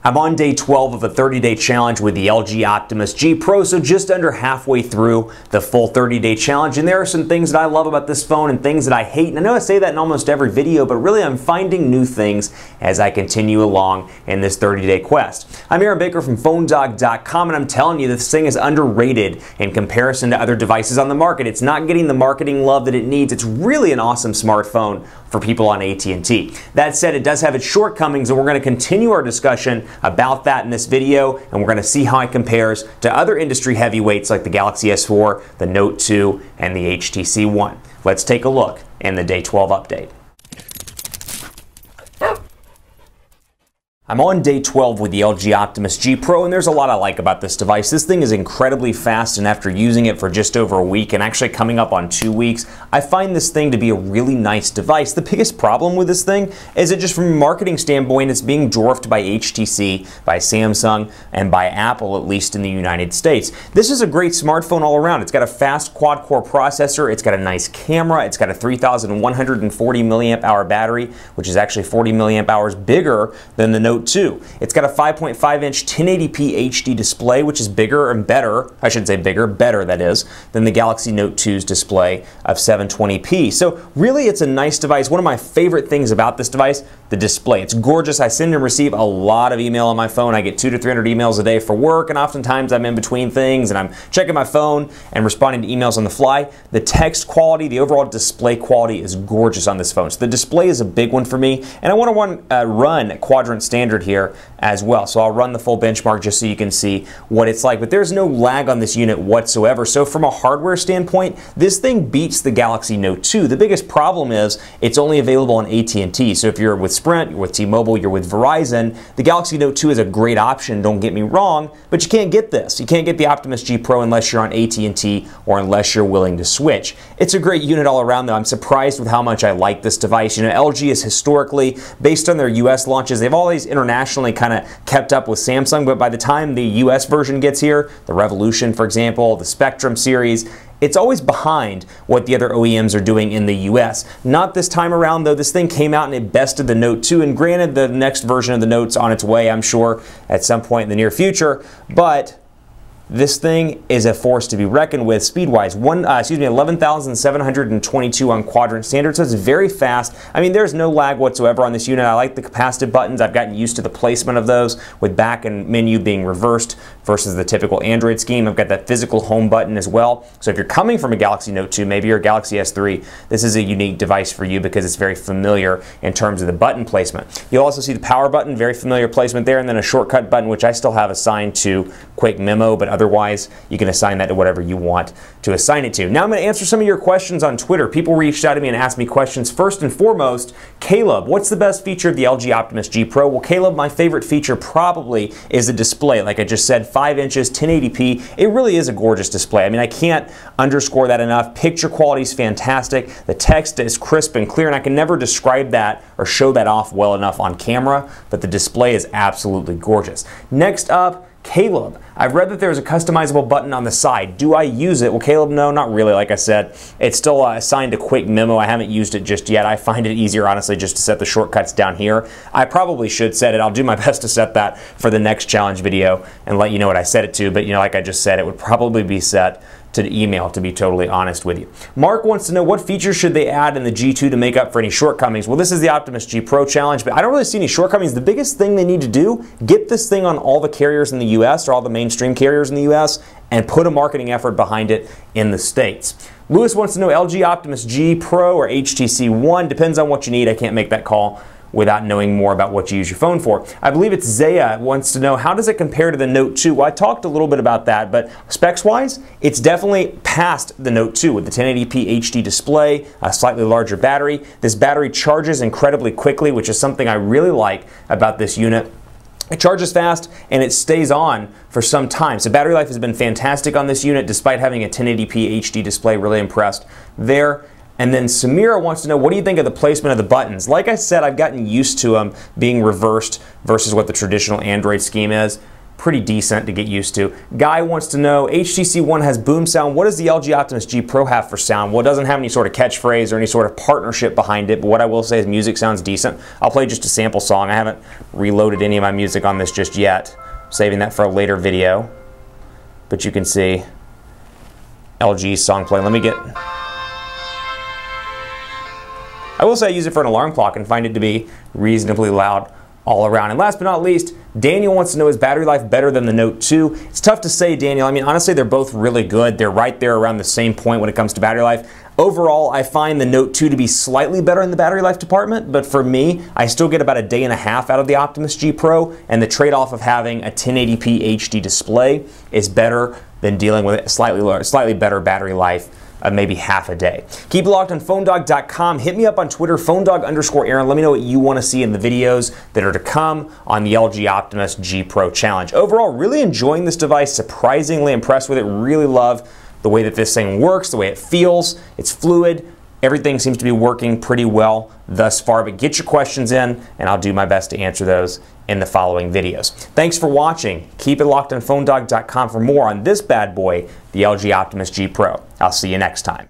I'm on day 12 of a 30-day challenge with the LG Optimus G Pro, so just under halfway through the full 30-day challenge, and there are some things that I love about this phone and things that I hate, and I know I say that in almost every video, but really I'm finding new things as I continue along in this 30-day quest. I'm Aaron Baker from PhoneDog.com, and I'm telling you this thing is underrated in comparison to other devices on the market. It's not getting the marketing love that it needs. It's really an awesome smartphone for people on AT&T. That said, it does have its shortcomings, and we're going to continue our discussion about that in this video, and we're going to see how it compares to other industry heavyweights like the Galaxy S4, the Note 2, and the HTC One. Let's take a look in the Day 12 update. I'm on day 12 with the LG Optimus G Pro, and there's a lot I like about this device. This thing is incredibly fast, and after using it for just over a week and actually coming up on 2 weeks, I find this thing to be a really nice device. The biggest problem with this thing is that just from a marketing standpoint, it's being dwarfed by HTC, by Samsung, and by Apple, at least in the United States. This is a great smartphone all around. It's got a fast quad-core processor, it's got a nice camera, it's got a 3,140 milliamp hour battery, which is actually 40 milliamp hours bigger than the Note 2. It's got a 5.5-inch 1080p HD display, which is bigger and better, I should say better that is, than the Galaxy Note 2's display of 720p. So really it's a nice device. One of my favorite things about this device, the display. It's gorgeous. I send and receive a lot of email on my phone. I get 200 to 300 emails a day for work, and oftentimes I'm in between things and I'm checking my phone and responding to emails on the fly. The text quality, the overall display quality is gorgeous on this phone. So the display is a big one for me, and I want to run quadrant standard here as well. So I'll run the full benchmark just so you can see what it's like, but there's no lag on this unit whatsoever. So from a hardware standpoint, this thing beats the Galaxy Note 2. The biggest problem is it's only available on AT&T. So if you're with Sprint, you're with T-Mobile, you're with Verizon, the Galaxy Note 2 is a great option, don't get me wrong, but you can't get this. You can't get the Optimus G Pro unless you're on AT&T or unless you're willing to switch. It's a great unit all around though. I'm surprised with how much I like this device. You know, LG is historically, based on their US launches, they've always internationally kind of kept up with Samsung, but by the time the US version gets here, the Revolution, for example, the Spectrum series, it's always behind what the other OEMs are doing in the US. Not this time around though. This thing came out and it bested the Note 2, and granted the next version of the Note's on its way, I'm sure, at some point in the near future, but this thing is a force to be reckoned with speed-wise. 11,722 on quadrant standard, so it's very fast. I mean, there's no lag whatsoever on this unit. I like the capacitive buttons. I've gotten used to the placement of those with back and menu being reversed versus the typical Android scheme. I've got that physical home button as well. So if you're coming from a Galaxy Note 2, maybe you're a Galaxy S3, this is a unique device for you because it's very familiar in terms of the button placement. You'll also see the power button, very familiar placement there, and then a shortcut button, which I still have assigned to Quick Memo, but otherwise you can assign that to whatever you want to assign it to. Now I'm going to answer some of your questions on Twitter. People reached out to me and asked me questions. First and foremost, Caleb, what's the best feature of the LG Optimus G Pro? Well, Caleb, my favorite feature probably is the display. Like I just said, 5 inches, 1080p. It really is a gorgeous display. I mean, I can't underscore that enough. Picture quality is fantastic. The text is crisp and clear, and I can never describe that or show that off well enough on camera, but the display is absolutely gorgeous. Next up, Caleb, I've read that there's a customizable button on the side. Do I use it? Well, Caleb, no, not really. Like I said, it's still assigned to Quick Memo. I haven't used it just yet. I find it easier, honestly, just to set the shortcuts down here. I probably should set it. I'll do my best to set that for the next challenge video and let you know what I set it to. But, you know, like I just said, it would probably be set to the email, to be totally honest with you. Mark wants to know what features should they add in the G2 to make up for any shortcomings. Well, this is the Optimus G Pro challenge, but I don't really see any shortcomings. The biggest thing they need to do, get this thing on all the carriers in the US, or all the mainstream carriers in the US, and put a marketing effort behind it in the States. Lewis wants to know LG Optimus G Pro or HTC One. Depends on what you need. I can't make that call without knowing more about what you use your phone for. I believe it's Zaya wants to know, how does it compare to the Note 2? Well, I talked a little bit about that, but specs-wise, it's definitely past the Note 2 with the 1080p HD display, a slightly larger battery. This battery charges incredibly quickly, which is something I really like about this unit. It charges fast and it stays on for some time. So battery life has been fantastic on this unit despite having a 1080p HD display. Really impressed there. And then Samira wants to know, what do you think of the placement of the buttons? Like I said, I've gotten used to them being reversed versus what the traditional Android scheme is. pretty decent to get used to. Guy wants to know, HTC One has boom sound. What does the LG Optimus G Pro have for sound? Well, it doesn't have any sort of catchphrase or any sort of partnership behind it, but what I will say is music sounds decent. I'll play just a sample song. I haven't reloaded any of my music on this just yet. Saving that for a later video. But you can see LG's song play. Let me get... I will say I use it for an alarm clock and find it to be reasonably loud all around. And last but not least, Daniel wants to know, is battery life better than the Note 2? It's tough to say, Daniel. I mean, honestly, they're both really good. They're right there around the same point when it comes to battery life. Overall, I find the Note 2 to be slightly better in the battery life department, but for me, I still get about a day and a half out of the Optimus G Pro, and the trade-off of having a 1080p HD display is better than dealing with a slightly better battery life. Maybe half a day. Keep it locked on PhoneDog.com. Hit me up on Twitter, PhoneDog_Aaron. Let me know what you want to see in the videos that are to come on the LG Optimus G Pro Challenge. Overall, really enjoying this device, surprisingly impressed with it. Really love the way that this thing works, the way it feels. It's fluid. Everything seems to be working pretty well thus far, but get your questions in and I'll do my best to answer those in the following videos. Thanks for watching. Keep it locked on PhoneDog.com for more on this bad boy, the LG Optimus G Pro. I'll see you next time.